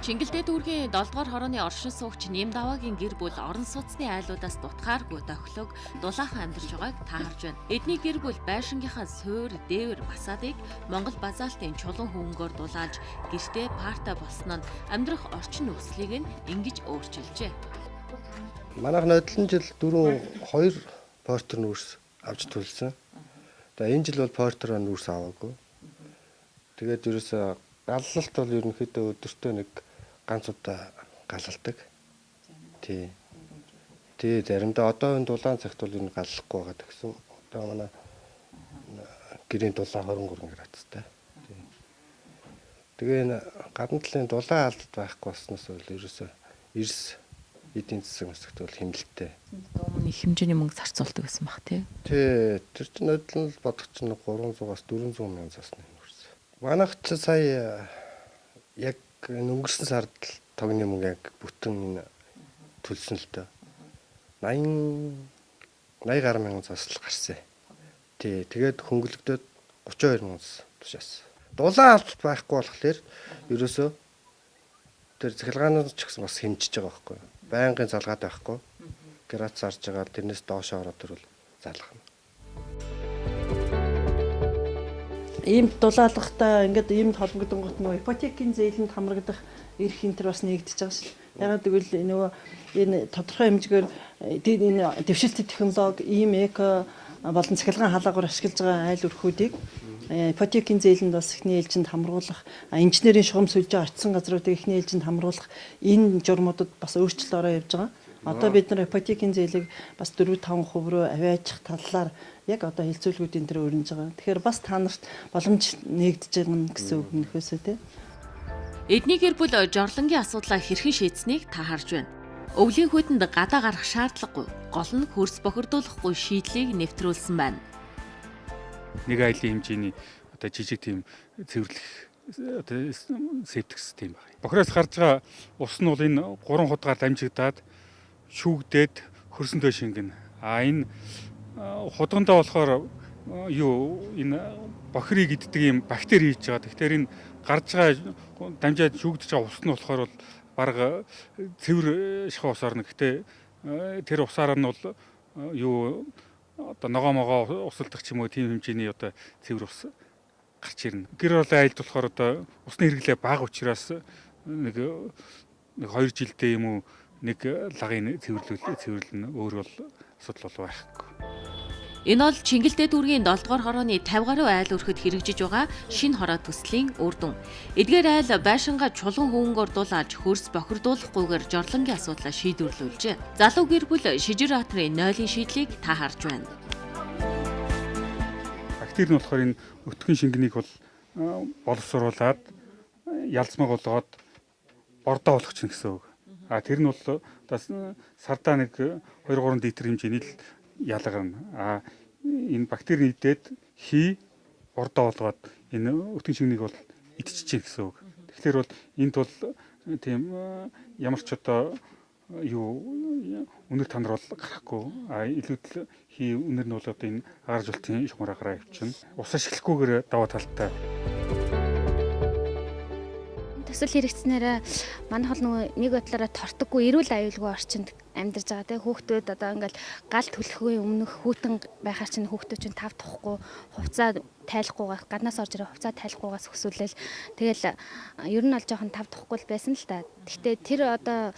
Чингэлдээ дүүргийн 7 дугаар хорооны оршин суугч Нэм даваагийн гэр бүл орон сууцны айлуудаас дутхааргүй дохилог дулаахан амьдарч байгааг таарж байна. Эдний гэр бүл байшингийнхаа суур, дээвэр, басаадыг Монгол базаалтын чулуун хөвөнгөөр дулаалж гэртээ парта болсон нь амьдрах орчин нөхцөлийг нь ингэж өөрчилжээ. Манайх нодлон жил 2 портер нүүрс авч төлсөн. Тэгээ энэ жил бол портер нүүрс аваагүй. Тэгээд ерөөсөө галлалт бол ерөнхийдөө өдөртөө нэг ганц удаа галалдаг. Тий. Заримдаа одоо энэ дулаан цагт бол энэ галлахгүй байгаа гэсэн. Одоо манай гэрийн дулаан 23 градустай. Тэгээ энэ гадна талын дулаан алдалт байхгүй болсноос бол ерөөсөө эрс эдийн засаг хэсэгт бол хэмнэлттэй. Өмнө их хэмжээний мөнгө зарцуулдаг гэсэн баг тий. Тий. Тэр чинь нодлон л бодох чинь 300-аас 400 мянган засна юм үрсэн. Манайх ч сая яг өнгөрсөн сард тогны мөнгө яг бүтэн төлсөн л дөө. 80 гаруй мянган заслал гарсан. Тий, тэгээд хөнгөлөгдөд 32 мянган тушаас. Дулаан алт байхгүй болохоор ерөөсөө тэр захилгаанууд ч гэсэн бас хэмжиж байгаа байхгүй юу? Байнгын залгаад байхгүй. Грац зарж байгаа тэрнээс доош ороод ирвэл залгах. Ийм дулаалгатай ингээд ийм холбогдсон гот ипотекийн зээлэнд хамрагдах эрх хэмтэр бас нэгдэж байгаа шил. Ягаад гэвэл энэ тодорхой хэмжээгээр энэ дэвшилт технологи, ийм эко болон цахилгаан хаалгаар ашиглаж байгаа айл өрхүүдийг ипотекийн зээлэнд бас эхний ээлжинд хамруулах, инженерийн шугам сүлжээ очсон газруудыг эхний ээлжинд хамруулах энэ журмуудад бас өөрчлөлт ороо явж байгаа. Одоо бид нар ипотекийн зээлийг бас 4-5% руу аваачих талаар яг одоо хилцүүлгүүдийн дээр өрнөж байгаа. Тэгэхээр бас та нарт боломж нэгдэж байгаа гэсэн үг нөхөөсөө тий. Эдний гэр бүл жорлонгийн асуудлаа хэрхэн шийдсэнийг та харж байна. Өвлийн хүйтэнд гадаа гарах шаардлагагүй. Гол нь хөрс бохирдуулахгүй шийдлийг нэвтрүүлсэн байна. Нэг айлын хэмжээний одоо жижиг тийм цэвэрлэх одоо септик систем байна. Бохироос гарч байгаа ус нь бол энэ 3 худгаар дамжигдаад шүүгдээд хөрсөндөө шингэнэ. Энэ худгандаа болохоор энэ бохирыг иддэг юм бактери хийж байгаа. Тэгэхээр энэ гарч байгаа дамжаад шүүгдэж байгаа ус нь болохоор бол бараг цэвэр шахуу ус орно. Гэтэ тэр усаар нь бол одоо ногоо усалдах ч юм уу тийм хэмжээний одоо цэвэр ус гарч ирнэ. Гэр болон айлд болохоор одоо усны хэрэглээ бага учраас нэг 2 жилдээ юм уу нэг лагын цэвэрлэн өөр бол асуудал бол байхгүй. Энэ бол Чингэлдээ дүүргийн 7 дугаар хорооны 50 гаруй айл өрхөд хэрэгжиж байгаа шинэ хороо төслийн үр дүн. Эдгээр айл байшингаа чулуун хөвөнгөөр дулаалж хөрс бохирдуулахгүйгээр жорлонгийн асуудлаа шийдвэрлүүлжээ. Залуу гэр бүл шижиратарын нойлын шийдлийг та харж байна. Бактери нь болохоор энэ өтгөн шингэнийг бол боловсруулад ялцмаг болгоод бордоо болгочихно гэсэн үг. Тэр нь бол сардаа нэг 2-3 литр хэмжээний л ялгарна. Энэ бактери нийтээд бордоо болгоод энэ өтгөн шингэнийг бол идчихэж гэсэн үг. Тэгэхээр бол энд бол тийм ямар ч одоо үнэр танар бол гарахгүй. Илүүдл үнэр нь бол одоо энэ агаржуултын шугамраараа явчихна. Ус ашиглахгүйгээр даваа талтай. Төсөл хэрэгцснээр манайх бол нэг бодлороо тортоггүй эрүүл аюулгүй орчинд амьдарч байгаа тийм хүүхдүүд одоо ингээл гал төлөхийн өмнөх хүүтэн байхаар чинь хүүхдүүд чинь тав тухгүй хувцаа тайлахгүйгаас гаднаас орж ирээ хувцаа тайлахгүйгаас өсвөлэл тэгэл ер нь бол жоохон тав тухгүй байсан л та. Гэхдээ тэр одоо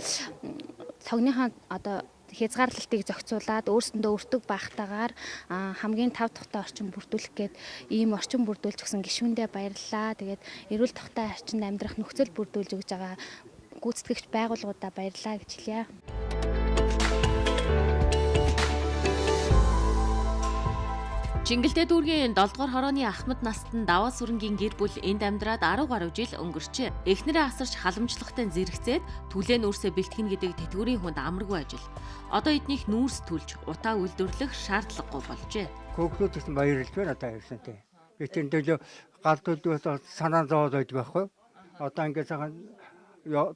цогныхаа одоо хязгаарлалтыг зохицуулаад өөрсөндөө өртөг багтаагаар хамгийн тав тухтай орчин бүрдүүлэх гээд ийм орчин бүрдүүлж өгсөн гишүүндээ баярлалаа. Тэгээд эрүүл тухтай орчинд амьдрах нөхцөл бүрдүүлж өгж байгаа гүйцэтгэгч байгууллагуудаа баярлалаа гэж хэлье. Чингэлдээ дүүргийн 7 дугаар хорооны Ахмад настан даваа сүрэнгийн гэр бүл энд амьдраад 10 гаруй жил өнгөрчээ. Эхнэрээ асарч халамжлагтай зэрэгцээд түлээ нүүрсээ бэлтгэн гэдэг тэтгэврийн хүнд амаргүй ажил. Одоо эднийх нүүрс түлж утаа үйлдвэрлэх шаардлагагүй болжээ. Көөгнүүд гэсэн баярлж байна одоо явсан тий. Би тийм дөлөө галдууд санаа зовоод байдаг байхгүй. Одоо ингээд цагаан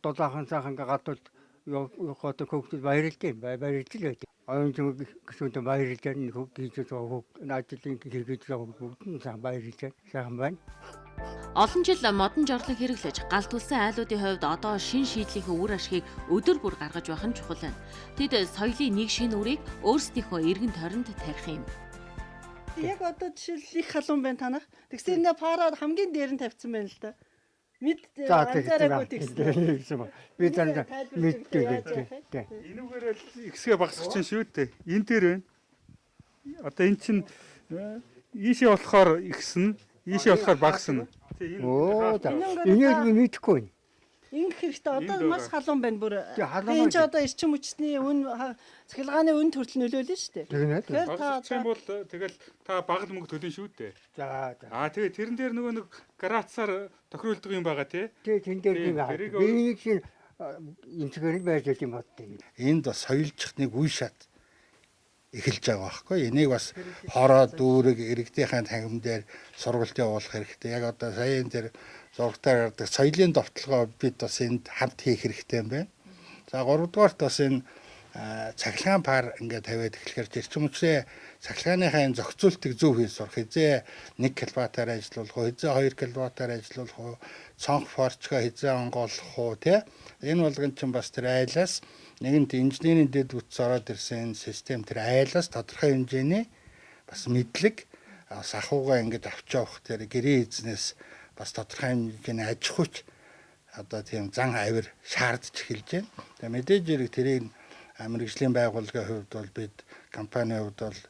дулаахан цагаан галдууд одоо көөгнүүд баярлж байна. Баярлж л байдаг. оюун гэсэн баярлж байна. Хийж байгаа ажлын хийж байгаа бүгд сайн баярлж байна. Сайхан байна. Олон жил модон жорлон хэрэглэж гал түлсэн айлуудын хувьд одоо шин шийдлийнхээ үр ашгийг өдөр бүр гаргаж байх нь чухал байна. Тэд соёлын нэг шинэ үрийг өөрсдийнхөө эргэн тойронд тарих юм. Яг одоо жишээл их халуун байна танах. Тэгсэн энэ параад хамгийн дээр нь тавьсан байна л да. Мэд анзаараагүй тэгсэн. Би зан мэддэг. Энүүгээр л ихсгээ багсах чинь шүү дээ. Энэ дээр байна. Одоо эн чинь ийшээ болохоор ихсэн, ийшээ болохоор багасна. Оо за. Энийг мэдэхгүй. Ингэх хэрэгтэй. Одоо маш халуун байна бүр. Энэ ч одоо эрчим хүчний үн цахилгааны үн төрөл нөлөөлнө шүү дээ. Тэгэхээр багасчих юм бол тэгэл та багал мөнгө төлнө шүү дээ. за. Тэгээ тэрэн дээр нөгөө нэг градусаар тохируулдаг юм байгаа тий. Тэн дээр би нэг шин инцгээр л байж байгаа юм боддог. Энд бас соёлжих нэг үе шат эхэлж байгаа байхгүй. Энийг бас хороо дүүрэг иргэдийнхэн тангим дээр сургалт явуулах хэрэгтэй. Яг одоо сая энэ дээр зургатаар гардаг соёлын довтлогоо бид бас энд хамт хийх хэрэгтэй юм байна. За 3 дугаарт бас энэ цахилгаан пар ингээд тавиад эхлэхээр эрчим хүчний цахилгааныхаа энэ зохицуултыг зөв хийж сурах. Хизээ 1 кВт-аар ажиллуулах уу, хизээ 2 кВт-аар ажиллуулах уу, цонх форчга хизээ онгоолох уу тий. Энэ болгон чинь бас тэр айлаас нэгэнт инженерийн дэд бүтц ороод ирсэн систем тэр айлаас тодорхой хэмжээний бас мэдлэг ахуйгаа ингээд авч явах тэр гэрээ эзнээс бас тодорхой хэмжээний аж ахуйч одоо тийм зан авир шаардж эхэлж байна. Тэгээ мэдээж хэрэг тэрийг мэргэжлийн байгууллагын хувьд бол бид компанийн хувьд бол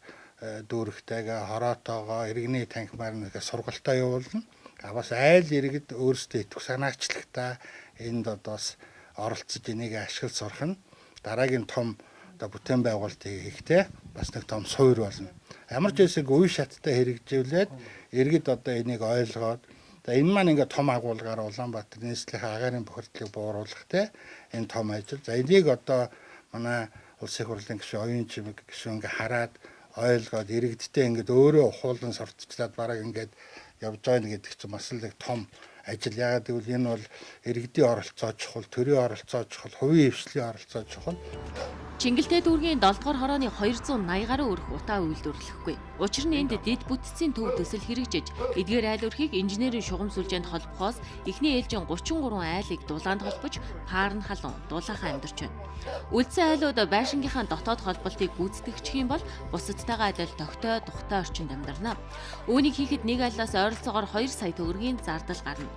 дүүрэгтэйгээ хороотоогоо иргэний танхимаар нэг сургалтаа явуулна. Бас айл иргэд өөрсдөө итгэх санаачлагтаа энд одоос оролцож энийг ашиглаж сурах нь дараагийн том одоо бүтээн байгуулалт хийхдээ бас нэг том суур болно. Ямар ч хэсэг үе шаттай хэрэгжүүлээд иргэд одоо энийг ойлгоод энэ маань ингээд том агуулгаар Улаанбаатар нийслэлийн агаарын бохирдлыг бууруулах те энэ том ажил. За энийг одоо манай улсын хурлын гишүүн оюун чимэг гишүүн ингээд хараад ойлгоод иргэдтэй ингээд өөрөө ухуулан сурталчлаад бараг ингээд явж байгаа гэдэг чинь бас л нэг том ажил. Яагаад гэвэл энэ бол иргэдийн оролцоо чухал, төрийн оролцоо чухал, хувийн хвшлийн оролцоо чухал. Чингэлтэй дүүргийн 7 дугаар хорооны 280 гаруй өрх утаа үйлдвэрлэхгүй. Учир нь энд дэд бүтцийн төв төсөл хэрэгжиж, эдгээр айл өрхийг инженерийн шугам сүлжээнд холбохоос эхний ээлжийн 33 айлыг дулаанд холбож, паар нь халуун, дулаахан амьдарч байна. Үлдсэн айлууд байшингийнхаа дотоод холболтыг гүйцэтгэгдэх юм бол бусадтайгаа адил тогттой, тухтай орчинд амьдарна. Үүнийг хийхэд нэг айлаас ойролцоогоор 2 сая төгрөгийн зардал гарна.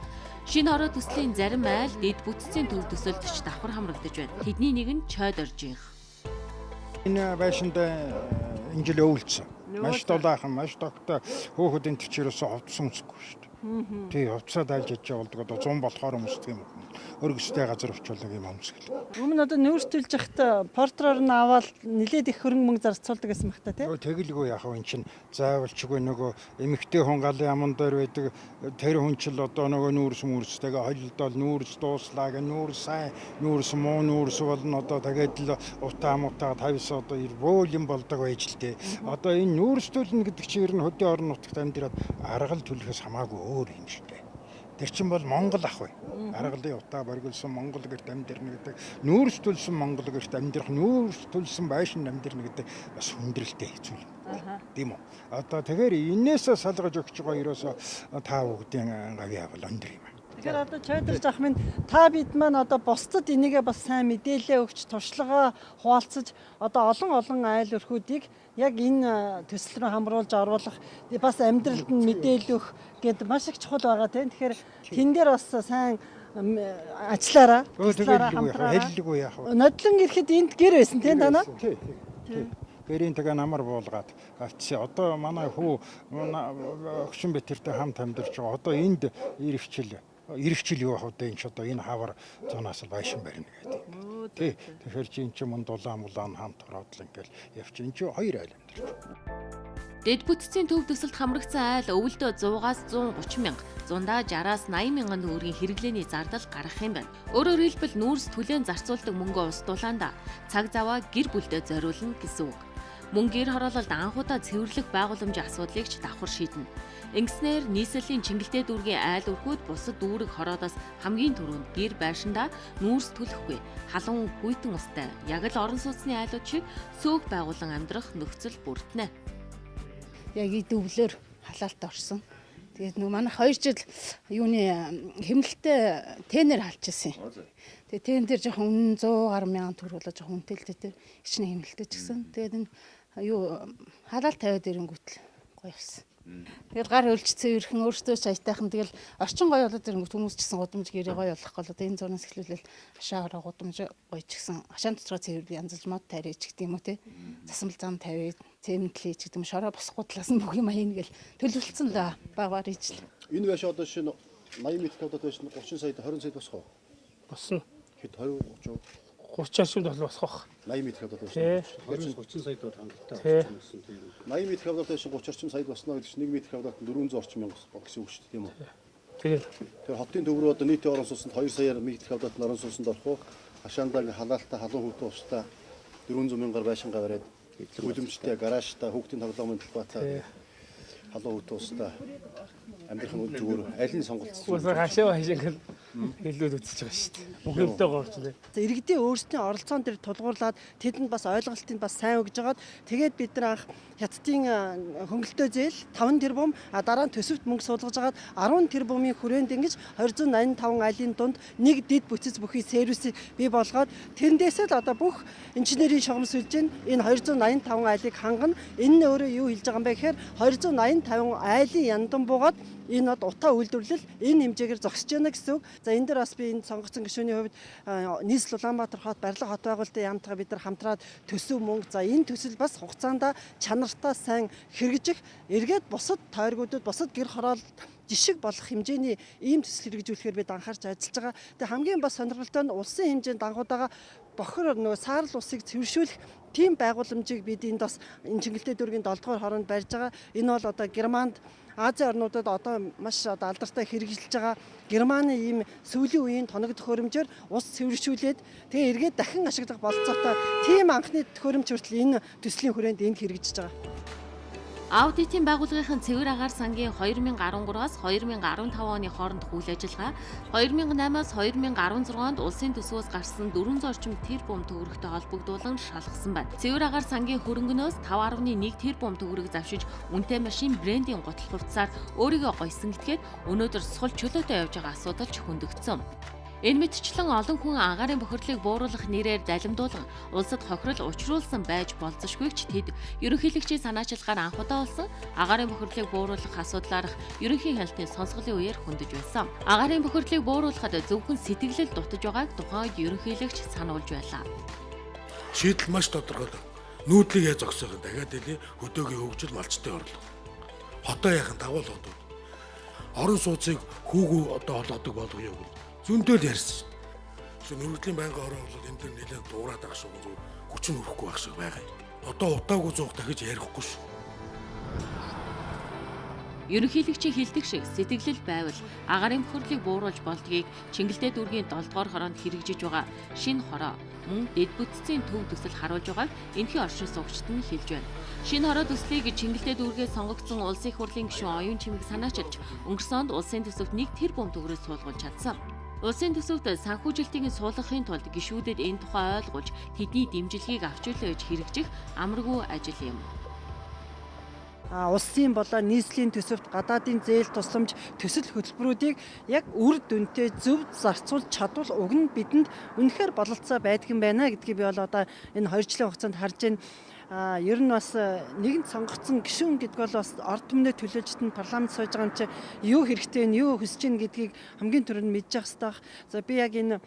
Шинэ хороо төслийн зарим айл дэд бүтцийн төв төсөлд ч давхар хамрагдаж байна. Тэдний нэг нь чойд оржийнх. Энэ байшинд энэ жил өвлцсөн. Маш дулаахан, маш тогттой хөөхөд энэ төчрөөс овдсон үсэхгүй шүү дээ. Тий, хувцаад айлж яж болдог одоо 100 болохоор өмсдөг юм. Өргөстэй газар очиулдаг юм өмсгөл. Өмнө одоо нүүрстүүлж явахдаа портроор нь аваад нилээд их хөрөнгө мөнгө зарцуулдаг гэсэн махта тий. Тэгэлгүй яах вэ эн чинь заавалчгүй нөгөө эмэгтэй хүн галын аман дээр байдаг тэр хүн ч л одоо нөгөө нүүрстэйгээ холилдол нүүрс дууслаа гэ нүүрс сайн нүүрс муу нүүрс болно одоо тэгээд л утаа мутаа тавьс одоо бөөл юм болдог байж л тий. Одоо энэ нүүрстүүлнэ гэдэг чинь ер нь хөдөө орон нутагт амьдраад аргал төлөхөөс хамаагүй өөр юм шүү дээ. Тэр чинь бол Монгол ах вэ? Аргалын утаа боргилсон Монгол гэрт амьдрна гэдэг, нүүрс төлсөн Монгол гэрт амьдрах, нүүрс төлсөн байшин амьдрна гэдэг бас хүндрэлтэй хэцүү юм. Тийм үү? Одоо тэгэхээр энээсээ салгаж өгч байгаа ерөөсө та бүгдийн гавьяа бол өндөр юм. Тэгэхээр одоо чойдорч ах минь та бид маань одоо бусдад энийгээ бас сайн мэдээлэл өгч туршлагаа хуваалцаж одоо олон айл өрхүүдийг яг энэ төсөл рүү хамруулж оруулах бас амьдралд нь мэдээлэл өгөх гэдэг маш их чухал байгаа тийм. Тэгэхээр тэн дээр бас сайн ажиллаараа. Хэллэггүй яах вэ? Нодлон ирэхэд энд гэр байсан тийм танаа? Тий. Гэрийн тагаа намар буулгаад авчи. Одоо манай хүү өгшин битэртэй хамт амьдарч байгаа. Одоо энд иргэчил юу ах вэ? Энд ч одоо энэ хавар зунаас л байшин барина гэдэг. Тий. Тэгэхээр чи эн чинь мөн дулаан хамт ороод л ингээл явчих. Эн чинь хоёр айл амьдарч. Дэд бүтцийн төв төсөлд хамрагдсан айл өвөлдөө 100-аас 130 мянга, зундаа 60-аас 80 мянган төгрөгийн хэрэглээний зардал гарах юм байна. Өөрөөр хэлбэл нүүрс түлээн зарцуулдаг мөнгөө ус дулаанда цаг заваа гэр бүлдээ зориулна гэсэн үг. Мөн гэр хороололд анхудаа цэвэрлэх байгууламжийн асуудлыг ч давхар шийднэ. Ингэснээр нийслэлийн Чингэлтэй дүүргийн айл өргүүд бусад дүүрэг хороодоос хамгийн түрүүнд гэр байшиндаа нүүрс түлхэхгүй халуун хүйтэн устай яг л орон сууцны айлууд шиг сөөх байгуулан амьдрах нөхцөл бүрднэ. Яг идвлэр халаалт орсон. Тэгээд нөгөө манай 2 жил юуны хэмнэлттэй тенер халж ирсэн. Тэгээд тен дээр жоохон 100 гаруй мянган төгрөг болоо жоохон үнэтэй дээр ичнэ хэмнэлттэй ч гэсэн. Тэгээд энэ юу халаалт тавиад ирэнгүүт л гоё болсон. Тэгэл гар өлжцэн ирхэн өөртөө ч аятайхан тэгэл орчин гоё болоод ирэнгүүт хүмүүс ч гэсэн гудамж гэрээ гоё болох гол одоо энэ зурнаас эхлүүлэл хашаагаараа гудамж гоё ч гэсэн хашаан дотроо цэвэр янзлж мод тарьж гэдэг юм уу те. Засамл зам тавиад цемэнтлээ ч гэдэг юм шороо босхгүй талаас нь бүх юм аян гэл төлөвлөсөн л багаар ижил. Энэ байш одоо шинэ 80 м квадрат байш 30 сая 20 сая босгоо. Босно. Хэд 20 30 30-аас бол босгох. 80 м квадрат байш. 30 сая дор хангалттай болсон тийм. 80 м квадрат байш 30 орчим сая босно гэдэг чинь 1 м квадрат 400 орчим мянга гэсэн үг шүү дээ тийм үү? Тэгээд тэр хотын төв рүү одоо нийтийн орон сууцнд 2 саяар м квадрат орон сууцнд орох уу? Хашаандаа ингээ халаалтаа халуун хүүтэн устаа 400 мянгаар байшингаа бариад үлэмжтэй гаражтай хүүхдийн тоглоомын талбайтай халуун хүүтэн устаа амьдрах нь зүгээр аль нь сонголцсон. Уусаа хашаа хашиг хэлүүд үзэж байгаа шүү дээ. Бүгдээ гоорчлаа. Иргэдийн өөрсдийн оролцоон дээр тулгуурлаад тэдэнд бас ойлголтыг бас сайн өгж жагаад тэгээд бид нар анх хятадын хөнгөлтөө зээл 5 тэрбум дараа нь төсөвт мөнгө суулгаж жагаад 10 тэрбумын хүрээнд ингэж 285 айлын дунд нэг дэд бүтэц бүхий сервисийг бий болгоод тэрнээсээ л одоо бүх инженерийн шугам сүлжээ энэ 285 айлыг хангана. Энэ нь өөрөө юу хэлж байгаа юм бэ гэхээр 285 айлын яндан буугаад энэ утаа үйлдвэрлэл энэ хэмжээгээр зогсож байна гэсэн үг. За энэ дээр бас би энэ сонгогдсон гишүүний хувьд нийслэл Улаанбаатар хот барилга хот байгуулалтын яамтайгаа бид нар хамтраад төсөв мөнгө за энэ төсөл бас хугацаанд чанартай сайн хэрэгжих эргээд бусад тойргуудад бусад гэр хороол жишг болох хэмжээний ийм төсөл хэрэгжүүлэхээр бид анхаарч ажиллаж байгаа. Тэгээ хамгийн бас сонирхолтой нь улсын хэмжээнд анхудаага бохор нөгөө саарл усыг цэвэршүүлэх тийм байгууламжийг бид энд бас энэ Чингэлтэй дүүргийн 7 дугаар хороонд барьж байгаа. Энэ бол одоо Германд Азийн орнуудад одоо маш одоо алдартай хэрэгжилж байгаа Германы ийм сүүлийн үеийн тоног төхөөрөмжөөр ус цэвэршүүлээд тэгээ эргээд дахин ашиглах бололцоотой тийм анхны төхөөрөмж хүртэл энэ төслийн хүрээнд энд хэрэгжиж байгаа. Аудитын байгууллагын цэвэр агаар сангийн 2013-аас 2015 оны хооронд үйл ажиллагаа 2008-аас 2016 онд улсын төсвөөс гарсан 400 орчим тэрбум төгрөгтэй холбогдуулан шалгасан байна. Цэвэр агаар сангийн хөрөнгөнөөс 5.1 тэрбум төгрөг завшиж үнэтэй машин брендийн гутал хувцсаар өөрийгөө гойсон гэтгээд өнөөдөр сул чөлөөтэй явж байгаа асуудал ч хөндөгдсөн. Энэ мэтчлэн олон хүн агаарын бохирлыг бууруулах нэрээр залимдуулан улсад хохирол учруулсан байж болзошгүй ч тэд ерөнхийлөгчийн санаачилгаар анхудаа болсон агаарын бохирлыг бууруулах асуудлаарх ерөнхий хяналтын сонсголын үеэр хөндөж байсан. Агаарын бохирлыг бууруулахад зөвхөн сэтгэлэл дутаж байгааг тухайн үед ерөнхийлөгч сануулж байлаа. Шийдэл маш тодорхой. Нүүдлийг яаж зогсоохын дахиад хэлий хөдөөгийн хөгжил малчтай орлого. Хотоо яхан давал хотод. Орон сууцыг хүүгүү одоо олгодог болгоё гэв. Зөндөл ярьсан. Нөрөгдлийн байнгын орон бол энэ төр нэлээд дуурайд байгаа шүү. Зөв хүчин өрөхгүй байх шиг байгаа юм. Одоо утаагүй зуух дахиж ярихгүй шүү. Ерөнхийлөгчийн хэлдэг шиг сэтгэлэл байвал агаарын бохирлыг бууруулж болдгийг Чингэлтэй дүүргийн 7 дугаар хороонд хэрэгжиж байгаа шинэ хороо мөн дэд бүтцийн төв төсөл харуулж байгааг энэхий оршин суугчид нь хэлж байна. Шинэ хороо төслийг Чингэлтэй дүүргээс сонгогдсон улсын их хурлын гишүүн оюун чимэг санаачилж өнгөрсөн онд улсын төсөвт 1 тэрбум төгрөг суулгуулж чадсан. Улсын төсөвт санхүүжилтийг суулгахын тулд гишүүдэд энэ тухай ойлгуулж тэдний дэмжлэгийг авч үлээж хэрэгжих амаргүй ажил юм. Улсын болоо нийслэлийн төсөвт гадаадын зээл тусламж төсөл хөтөлбөрүүдийг яг үр дүнтэй зөв зарцуулж чадвал уг нь бидэнд үнэхээр бололцоо байдаг юм байна гэдгийг би бол одоо энэ 2 жилийн хугацаанд харж байна. Ер нь бас нэгэн сонгогдсон гишүүн гэдэг бол бас ард түмнээ төлөөлжт нь парламент сууж байгаа юм чи юу хэрэгтэй вэ, юу хүсэж байна гэдгийг хамгийн түрүүнд мэдж явах хэрэгтэй. За би яг энэ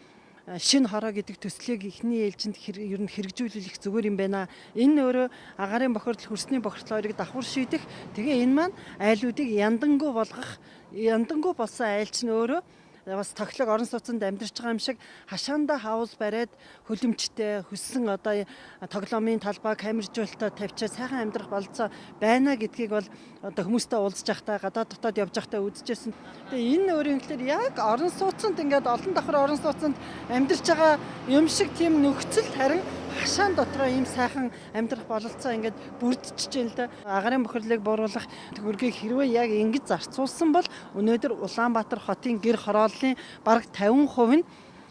шинэ хороо гэдэг төслийг эхний ээлжинд ер нь хэрэгжүүлэх зүгээр юм байна. Энэ өөрөө агаарын бохирдол, хөрсний бохирдол хоёрыг давхар шийдэх. Тэгээ энэ маань айлуудыг яндангуй болгох, яндангуй болсон айлч нь өөрөө бас тоглог орон сууцнд амьдарч байгаа юм шиг хашаанда хаус бариад хөлөмжтэй хөссөн одоо тоглоомын талбай камержуулалтаа тавьчаад сайхан амьдрах болцоо байна гэдгийг бол одоо хүмүүстэй уулзж байхдаа гадаад дотоод явж байхдаа үзчихсэн. Тэгээ энэ өөрийн хэлээр яг орон сууцнд ингээд олон давхар орон сууцнд амьдарч байгаа юм шиг тийм нөхцөл харин хашаан дотроо ийм сайхан амьдрах бололцоо ингээд бүрдчихэж байна л да. Агарын бохирлыг бууруулах төгрөгийг хэрвээ яг ингэж зарцуулсан бол өнөөдөр Улаанбаатар хотын гэр хорооллын бараг 50% нь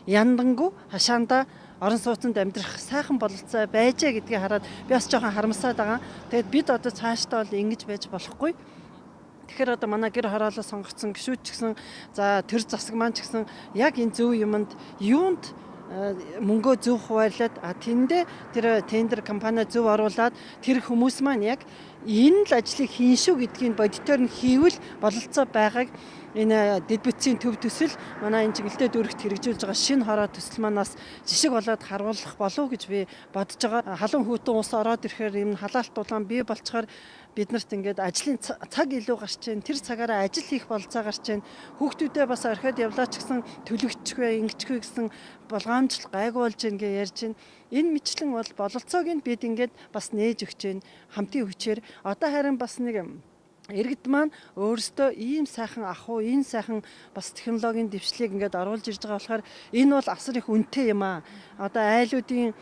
яндангу хашаанда орон сууцнд амьдрах сайхан бололцоо байжээ гэдгийг хараад би бас жоохон харамсаад байгаа. Тэгэд бид одоо цаашдаа бол ингэж байж болохгүй. Тэгэхээр одоо манай гэр хороолоо сонгогдсон гишүүд ч гэсэн за тэр засаг маань ч гэсэн яг энэ зөв юмд юунд мөнгөө зөв хуваарлаад тэндээ тэр тендер компани зөв оруулаад тэр хүмүүс маань яг энэ л ажлыг хийн шүү гэдгийг бодитоор нь хийвэл бололцоо байгааг энэ дэд бүтцийн төв төсөл манай энэ чиглэлтэй дүүрэгт хэрэгжүүлж байгаа шинэ хороо төсөл манаас жишг болоод харуулах болов гэж би бодож байгаа. Халуун хүйтэн ус ороод ирэхээр энэ халаалт дулаан бий болцохоор бид нарт ингээд ажлын цаг илүү гарч чинь тэр цагаараа ажил хийх болцоо гарч чинь хүүхдүүдээ бас орхиод явлаач гэсэн төлөвчгүй ингэчгүй гэсэн болгоомжл гайгүй болж ийн гэж ярьж байна. Энэ мэтлэн бол бололцоог нь бид ингээд бас нээж өгч байна хамтын хүчээр. Одоо харин бас нэг иргэд маань өөрсдөө ийм сайхан ахуй, энэ сайхан бас технологийн дэвшлиг ингээд оруулж ирж байгаа болохоор энэ бол асар их үнэтэй юм аа. Одоо айлуудын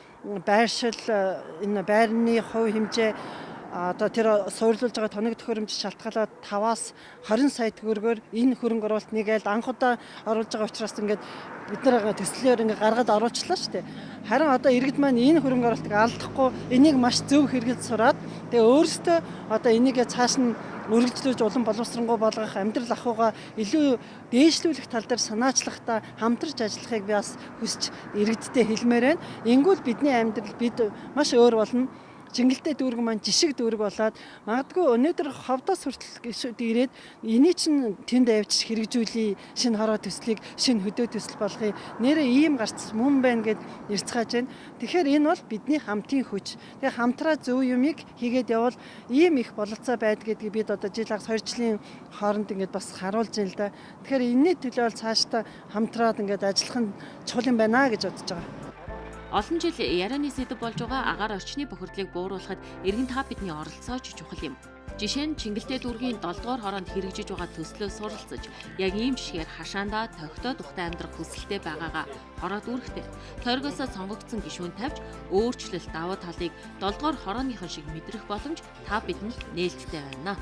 байршил, энэ байрны хувь хэмжээ одоо тэр суйрлуулж байгаа тоног төхөөрөмж шалтгаалаад 5-аас 20 сая төгрөгөөр энэ хөрөнгө оруулалт нэг айл анх удаа оруулж байгаа учраас ингээд бид нар төслөөр ингээд гаргаад оруулчлаа шүү дээ. Харин одоо иргэд маань энэ хөрөнгө оруулалтыг алдахгүй энийг маш зөв хэрэгжилж сураад тэгээ өөрсдөө одоо энийг цааш нь үргэлжлүүлж улам боловсронгуй болгох амьдрал ахуйгаа илүү дээшлүүлэх тал дээр санаачлахтаа хамтарч ажиллахыг би бас хүсч иргэдтэй хэлмээр байна. Ингүүл бидний амьдрал бид маш өөр болно. Чингэлтэй дүүрэг маань жишг дүүрэг болоод магадгүй өнөөдөр ховдоос хүртэл гişүүд ирээд эний чинь тэнд авчиж хэрэгжүүлээ шинэ хороо төслийг шинэ хөдөө төсөл болгоё нэрээ ийм гарц мөн байна гэд ирцгааж байна. Тэгэхээр энэ бол бидний хамтын хүч. Тэгээ хамтраа зөв юмыг хийгээд явал ийм их бололцоо байд гэдгийг бид одоо жил хагас 2 жилийн хооронд ингээд бас харуулж байна л да. Тэгэхээр энэний төлөө бол цаашдаа хамтраад ингээд ажиллах нь чухал юм байна гэж бодож байгаа. Олон жил ярианы сэдэв болж байгаа агаар орчны бохирдлыг бууруулахад иргэн та бидний оролцоо ч чухал юм. Жишээ нь Чингэлтэй дүүргийн 7 дугаар хороонд хэрэгжиж байгаа төслөө суралцаж, яг ийм жишгээр хашаандаа тогтоод ухтай амьдрах хүсэлтэй байгаагаа хороо дүүрэгтээ тойргоосоо сонгогдсон гишүүн тавьж өөрчлөлт давуу талыг 7 дугаар хорооныхон шиг мэдрэх боломж та бидэнд нээлттэй байна.